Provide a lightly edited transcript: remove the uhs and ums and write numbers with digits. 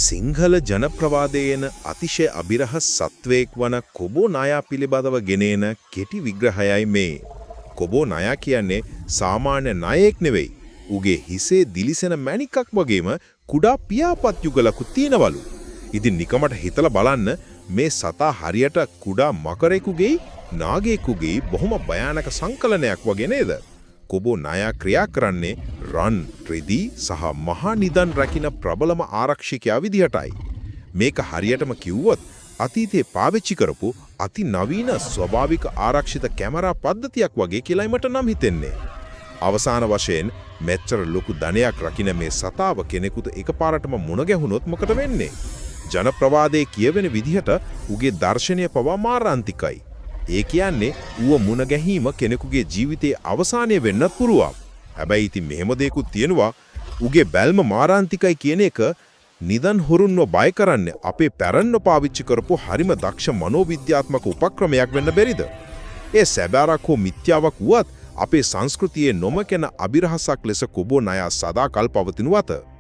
සිංහල ජනප්‍රවාදයේන අතිශය අභිරහස් සත්වයෙක් වන කොබෝ නායා පිළිබඳව ගෙනෙන කෙටි විග්‍රහයයි මේ. කොබෝ නායා කියන්නේ සාමාන්‍ය නායෙක් නෙවෙයි. උගේ හිසේ දිලිසෙන මණිකක් වගේම කුඩා පියාපත් යුගලකුත් තියෙනවලු. ඉතින් නිකමට හිතලා බලන්න මේ සතා හරියට කුඩා මකරෙකුගේ නාගයෙකුගේ බොහොම භයානක සංකලනයක් වගේ නේද? කොබෝ නායා ක්‍රියා කරන්නේ රන්, රෙදි සහ මහා නිදන් රකින්න ප්‍රබලම ආරක්ෂකයා විදිහටයි. මේක හරියටම කිව්වොත් අතීතයේ පාවිච්චි කරපු අති නවීන ස්වභාවික ආරක්ෂිත කැමරා පද්ධතියක් වගේ කියලායි මට නම් හිතෙන්නේ. අවසාන වශයෙන් මෙච්චර ලොකු ධනයක් රකින්න මේ සතාව කෙනෙකුට එකපාරටම මුණ ගැහුනොත් මොකද වෙන්නේ? ජනප්‍රවාදයේ කියවෙන විදිහට උගේ දර්ශනය පවා මාරාන්තිකයි. ඒ කියන්නේ ඌව මුණ ගැහිම කෙනෙකුගේ ජීවිතයේ අවසානය වෙන්නත් පුළුවන්. හැබැයි ඉතින් මෙහෙම දෙයක්ත් තියෙනවා. උගේ බැල්ම මාරාන්තිකයි කියන එක නිදන් හොරුන්ව බය කරන්නේ අපේ පැරණිව පාවිච්චි කරපු හරිම දක්ෂ මනෝවිද්‍යාත්මක උපක්‍රමයක් වෙන්න බැරිද? ඒ සැබෑරක් හෝ මිත්‍යාවක් වුවත් අපේ සංස්කෘතියේ නොමකෙන අභිරහසක් ලෙස කොබෝ නායා සදාකල් පවතිනු ඇත.